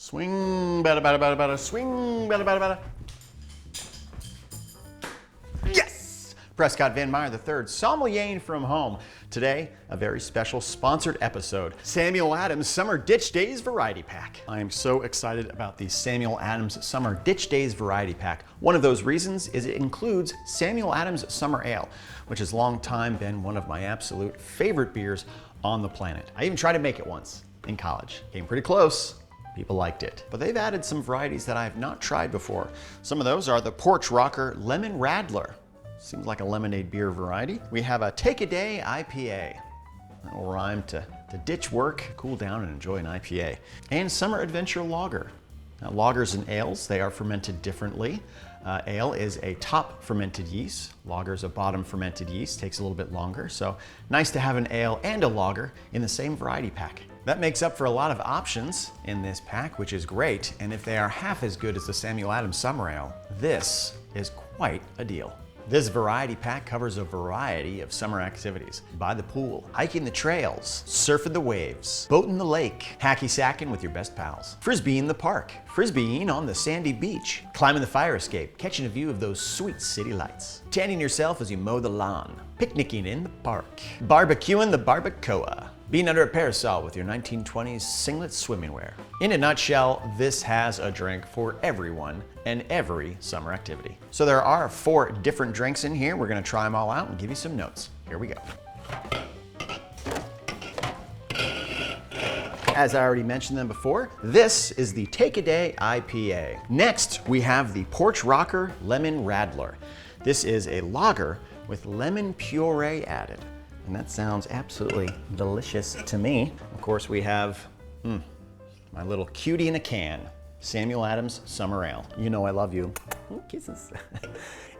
Swing, bada, bada, bada, bada, swing, bada, bada, bada. Yes! Prescott Van Meyer III, sommelier from home. Today, a very special sponsored episode, Samuel Adams Summer Ditch Days Variety Pack. I am so excited about the Samuel Adams Summer Ditch Days Variety Pack. One of those reasons is it includes Samuel Adams Summer Ale, which has long time been one of my absolute favorite beers on the planet. I even tried to make it once in college. Came pretty close. People liked it. But they've added some varieties that I have not tried before. Some of those are the Porch Rocker Lemon Radler. Seems like a lemonade beer variety. We have a Take a Day IPA. That will rhyme to ditch work, cool down, and enjoy an IPA. And Summer Adventure Lager. Now, lagers and ales, they are fermented differently. Ale is a top fermented yeast. Lager is a bottom fermented yeast, takes a little bit longer. So nice to have an ale and a lager in the same variety pack. That makes up for a lot of options in this pack, which is great. And if they are half as good as the Samuel Adams Summer Ale, this is quite a deal. This variety pack covers a variety of summer activities. By the pool, hiking the trails, surfing the waves, boating the lake, hacky-sacking with your best pals, frisbeeing the park, frisbeeing on the sandy beach, climbing the fire escape, catching a view of those sweet city lights, tanning yourself as you mow the lawn, picnicking in the park, barbecuing the barbacoa, being under a parasol with your 1920s singlet swimming wear. In a nutshell, this has a drink for everyone and every summer activity. So there are 4 different drinks in here. We're gonna try them all out and give you some notes. Here we go. As I already mentioned them before, this is the Take a Day IPA. Next, we have the Porch Rocker Lemon Radler. This is a lager with lemon puree added. And that sounds absolutely delicious to me. Of course, we have my little cutie in a can, Samuel Adams Summer Ale. You know I love you. Ooh, kisses.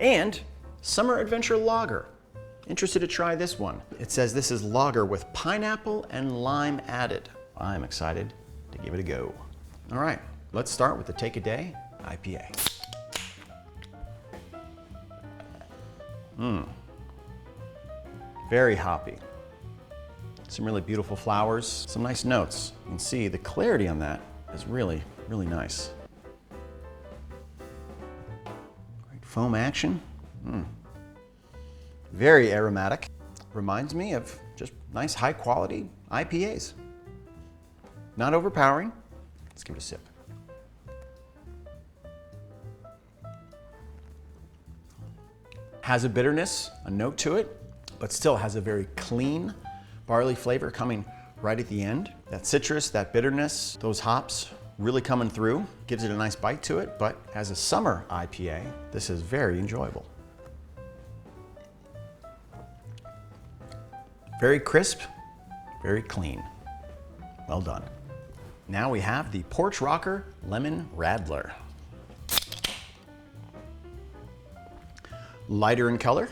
And Summer Adventure Lager. Interested to try this one. It says this is lager with pineapple and lime added. I'm excited to give it a go. All right, let's start with the Take a Day IPA. Very hoppy. Some really beautiful flowers, some nice notes. You can see the clarity on that is really, really nice. Great foam action. Very aromatic. Reminds me of just nice high quality IPAs. Not overpowering. Let's give it a sip. Has a bitterness, a note to it, but still has a very clean barley flavor coming right at the end. That citrus, that bitterness, those hops really coming through. Gives it a nice bite to it, but as a summer IPA, this is very enjoyable. Very crisp, very clean. Well done. Now we have the Porch Rocker Lemon Radler. Lighter in color.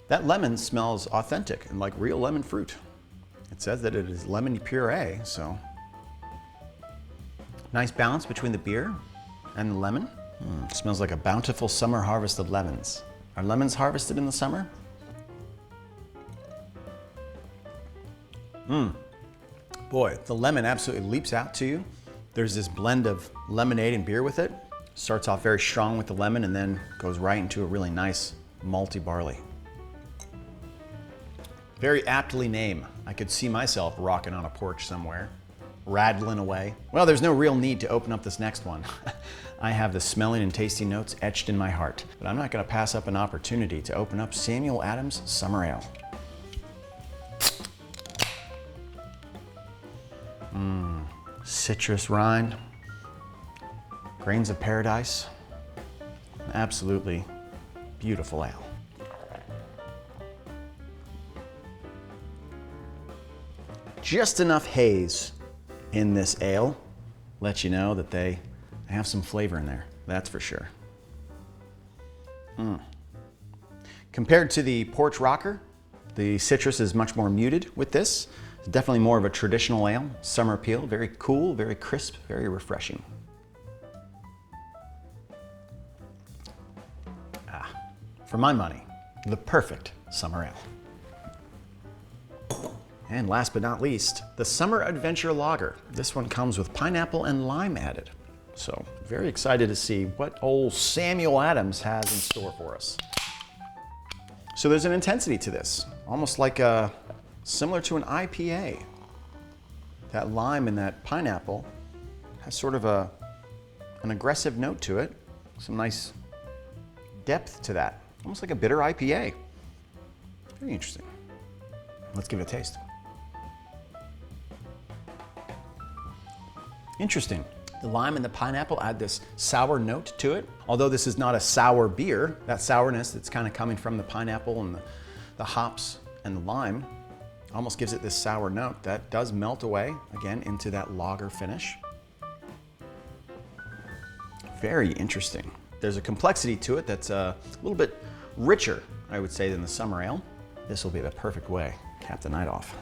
That lemon smells authentic and like real lemon fruit. It says that it is lemon puree, so. Nice balance between the beer and the lemon. Smells like a bountiful summer harvest of lemons. Are lemons harvested in the summer? Boy, the lemon absolutely leaps out to you. There's this blend of lemonade and beer with it. Starts off very strong with the lemon and then goes right into a really nice malty barley. Very aptly named. I could see myself rocking on a porch somewhere, rattling away. Well, there's no real need to open up this next one. I have the smelling and tasting notes etched in my heart, but I'm not gonna pass up an opportunity to open up Samuel Adams Summer Ale. Citrus rind, grains of paradise, absolutely beautiful ale. Just enough haze in this ale lets you know that they have some flavor in there, that's for sure. Compared to the Porch Rocker, the citrus is much more muted with this. It's definitely more of a traditional ale, summer appeal, very cool, very crisp, very refreshing. For my money, the perfect summer ale. And last but not least, the Summer Adventure Lager. This one comes with pineapple and lime added. So very excited to see what old Samuel Adams has in store for us. So there's an intensity to this, almost like similar to an IPA. That lime and that pineapple has sort of an aggressive note to it. Some nice depth to that, almost like a bitter IPA. Very interesting. Let's give it a taste. Interesting. The lime and the pineapple add this sour note to it. Although this is not a sour beer, that sourness that's kind of coming from the pineapple and the hops and the lime almost gives it this sour note that does melt away, again, into that lager finish. Very interesting. There's a complexity to it that's a little bit richer, I would say, than the summer ale. This will be the perfect way to cap the night off.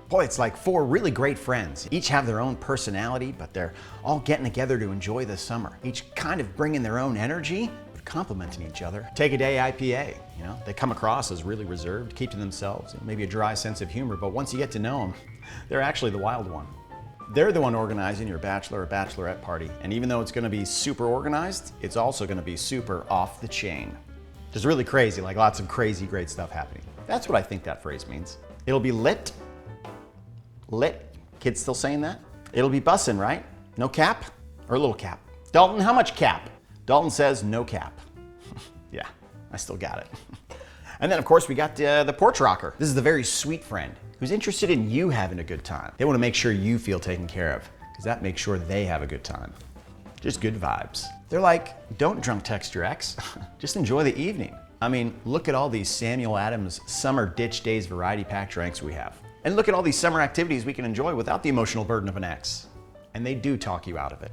Boy, it's like four really great friends. Each have their own personality, but they're all getting together to enjoy the summer. Each kind of bringing their own energy, but complementing each other. Take a day IPA, you know, they come across as really reserved, keep to themselves, maybe a dry sense of humor, but once you get to know them, they're actually the wild one. They're the one organizing your bachelor or bachelorette party, and even though it's gonna be super organized, it's also gonna be super off the chain. Just really crazy, like lots of crazy great stuff happening. That's what I think that phrase means. It'll be lit. Lit. Kids still saying that? It'll be bussin', right? No cap or a little cap? Dalton, how much cap? Dalton says no cap. Yeah, I still got it. And then of course we got the porch rocker. This is the very sweet friend who's interested in you having a good time. They want to make sure you feel taken care of because that makes sure they have a good time. Just good vibes. They're like, don't drunk text your ex. Just enjoy the evening. I mean, look at all these Samuel Adams Summer Ditch Days variety pack drinks we have. And look at all these summer activities we can enjoy without the emotional burden of an ex. And they do talk you out of it.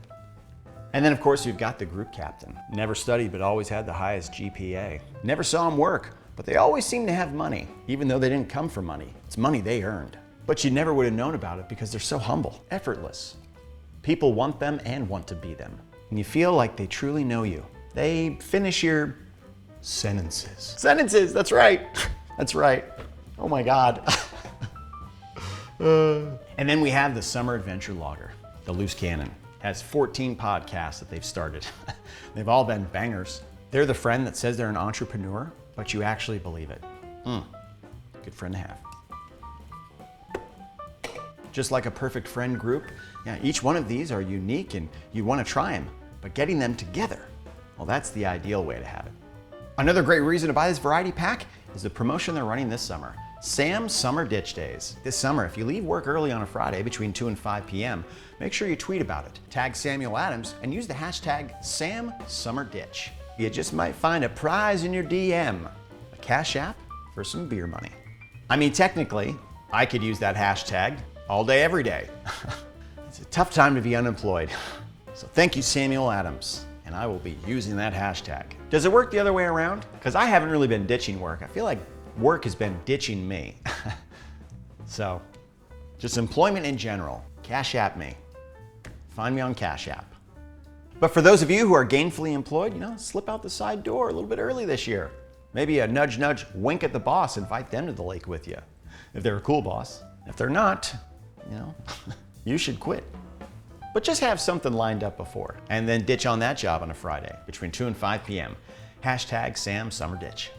And then of course you've got the group captain. Never studied but always had the highest GPA. Never saw him work, but they always seem to have money, even though they didn't come from money. It's money they earned. But you never would have known about it because they're so humble, effortless. People want them and want to be them. And you feel like they truly know you. They finish your sentences. Sentences, that's right. That's right. Oh my God. And then we have the Summer Adventure Lager, the loose cannon. Has 14 podcasts that they've started. They've all been bangers. They're the friend that says they're an entrepreneur, but you actually believe it. Good friend to have. Just like a perfect friend group, yeah, each one of these are unique and you want to try them, but getting them together, well, that's the ideal way to have it. Another great reason to buy this variety pack is the promotion they're running this summer. Sam's Summer Ditch Days. This summer, if you leave work early on a Friday between 2 and 5 p.m., make sure you tweet about it. Tag Samuel Adams and use the hashtag #SamSummerDitch. You just might find a prize in your DM, a cash app for some beer money. I mean, technically, I could use that hashtag all day, every day. It's a tough time to be unemployed. So thank you, Samuel Adams, and I will be using that hashtag. Does it work the other way around? Because I haven't really been ditching work. I feel like work has been ditching me. So, just employment in general. Cash App me. Find me on Cash App. But for those of you who are gainfully employed, you know, slip out the side door a little bit early this year. Maybe a nudge, nudge, wink at the boss, invite them to the lake with you. If they're a cool boss. If they're not, you know, you should quit. But just have something lined up before, and then ditch on that job on a Friday between 2 and 5 p.m. Hashtag SamSummerDitch.